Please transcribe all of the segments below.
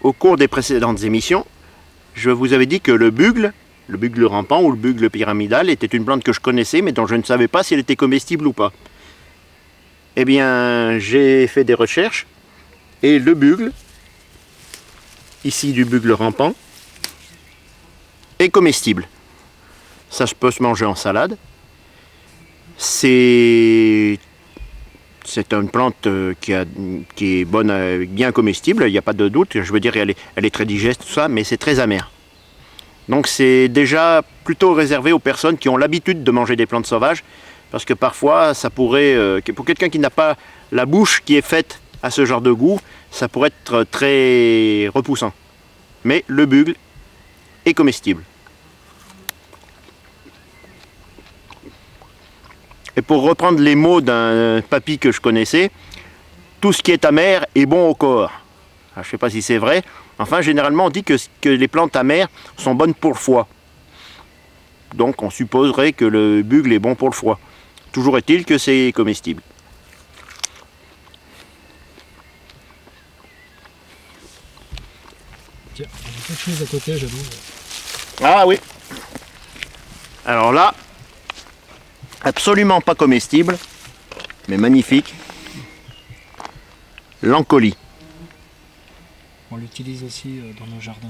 au cours des précédentes émissions, je vous avais dit que le bugle rampant ou le bugle pyramidal était une plante que je connaissais mais dont je ne savais pas si elle était comestible ou pas. Eh bien, j'ai fait des recherches et le bugle, ici du bugle rampant, est comestible. Ça peut se manger en salade. C'est une plante qui est bonne, bien comestible, il n'y a pas de doute. Je veux dire, elle est très digeste, tout ça, mais c'est très amer. Donc c'est déjà plutôt réservé aux personnes qui ont l'habitude de manger des plantes sauvages, parce que parfois, ça pourrait, pour quelqu'un qui n'a pas la bouche qui est faite à ce genre de goût, ça pourrait être très repoussant. Mais le bugle est comestible. Et pour reprendre les mots d'un papy que je connaissais, tout ce qui est amer est bon au corps. Alors, je ne sais pas si c'est vrai. Enfin, généralement, on dit que les plantes amères sont bonnes pour le foie. Donc, on supposerait que le bugle est bon pour le foie. Toujours est-il que c'est comestible. Tiens, j'ai quelque chose à côté, j'avoue. Ah oui. Alors là, absolument pas comestible, mais magnifique. L'ancolie. On l'utilise aussi dans nos jardins.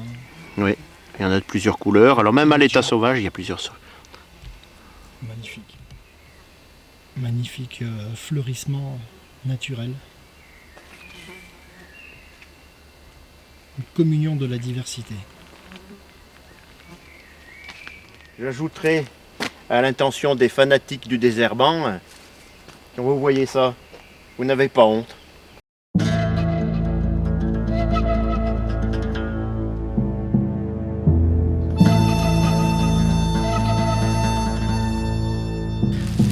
Oui, il y en a de plusieurs couleurs. Alors même à l'état sauvage, il y a plusieurs sortes. Magnifique. Magnifique fleurissement naturel. Une communion de la diversité. J'ajouterai à l'intention des fanatiques du désherbant, quand vous voyez ça, vous n'avez pas honte.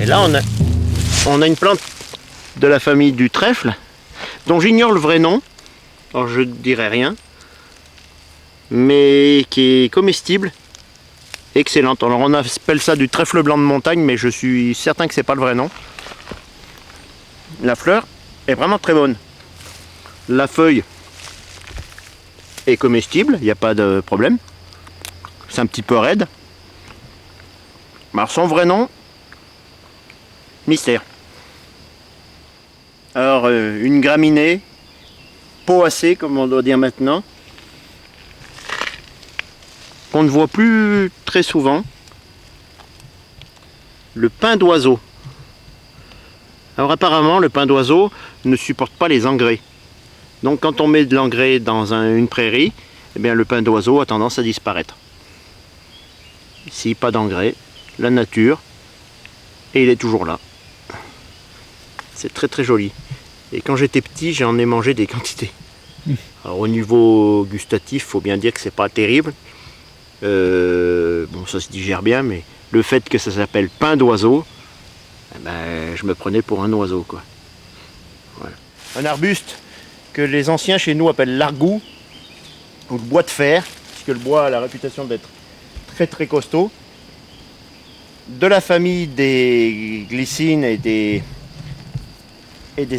Et là, on a une plante de la famille du trèfle, dont j'ignore le vrai nom, alors je ne dirai rien, mais qui est comestible, excellente. Alors on appelle ça du trèfle blanc de montagne, mais je suis certain que c'est pas le vrai nom. La fleur est vraiment très bonne. La feuille est comestible, il n'y a pas de problème. C'est un petit peu raide. Alors son vrai nom, mystère. Alors une graminée, poacée comme on doit dire maintenant, qu'on ne voit plus très souvent. Le pin d'oiseau. Alors apparemment le pin d'oiseau ne supporte pas les engrais. Donc quand on met de l'engrais dans une prairie, eh bien, le pin d'oiseau a tendance à disparaître. Ici pas d'engrais, la nature, et il est toujours là. C'est très très joli. Et quand j'étais petit, j'en ai mangé des quantités. Alors au niveau gustatif, il faut bien dire que c'est pas terrible. Bon, ça se digère bien, mais le fait que ça s'appelle pain d'oiseau, eh ben, je me prenais pour un oiseau, quoi. Voilà. Un arbuste que les anciens chez nous appellent l'argout, ou le bois de fer, puisque le bois a la réputation d'être très très costaud, de la famille des glycines et des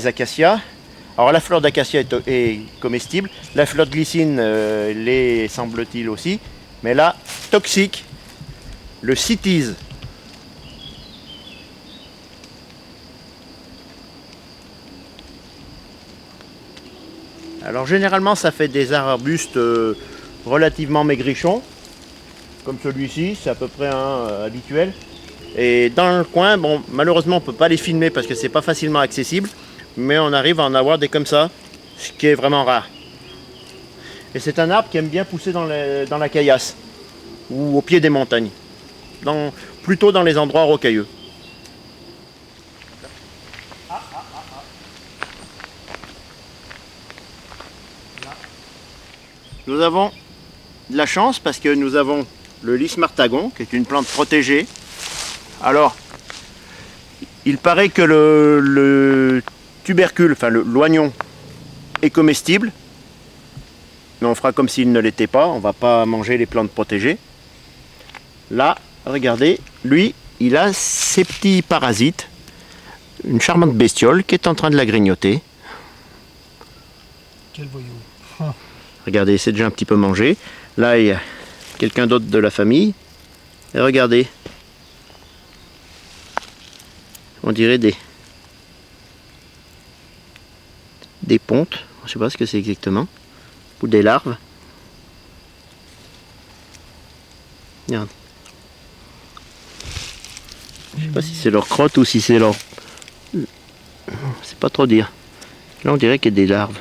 acacias. Alors la fleur d'acacia est comestible, la fleur de glycine l'est semble-t-il aussi, mais là, toxique, le cytise. Alors généralement ça fait des arbustes relativement maigrichons, comme celui-ci, c'est à peu près habituel. Et dans le coin, bon, malheureusement on ne peut pas les filmer parce que c'est pas facilement accessible, mais on arrive à en avoir des comme ça, ce qui est vraiment rare. Et c'est un arbre qui aime bien pousser dans la caillasse, ou au pied des montagnes, plutôt dans les endroits rocailleux. Nous avons de la chance parce que nous avons le lys martagon, qui est une plante protégée. Alors, il paraît que le tubercule, enfin l'oignon, est comestible. Mais on fera comme s'il ne l'était pas, on ne va pas manger les plantes protégées. Là, regardez, lui, il a ses petits parasites, une charmante bestiole qui est en train de la grignoter. Quel voyou. Regardez, c'est déjà un petit peu mangé. Là, il y a quelqu'un d'autre de la famille. Et regardez. On dirait des pontes. Je ne sais pas ce que c'est exactement. Ou des larves. Regarde. Je sais pas si c'est leur crotte ou si c'est leur... C'est pas trop dire. Là on dirait qu'il y a des larves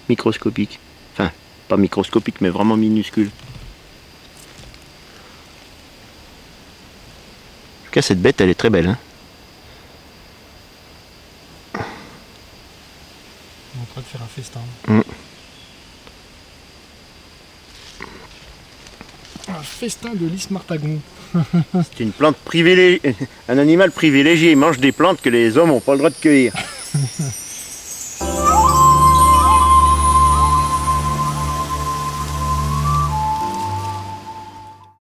microscopiques. Enfin, pas microscopiques mais vraiment minuscules. En tout cas cette bête elle est très belle. Hein. On est en train de faire un festin. Un festin de lys martagon. C'est une plante privilégiée, un animal privilégié. Il mange des plantes que les hommes n'ont pas le droit de cueillir.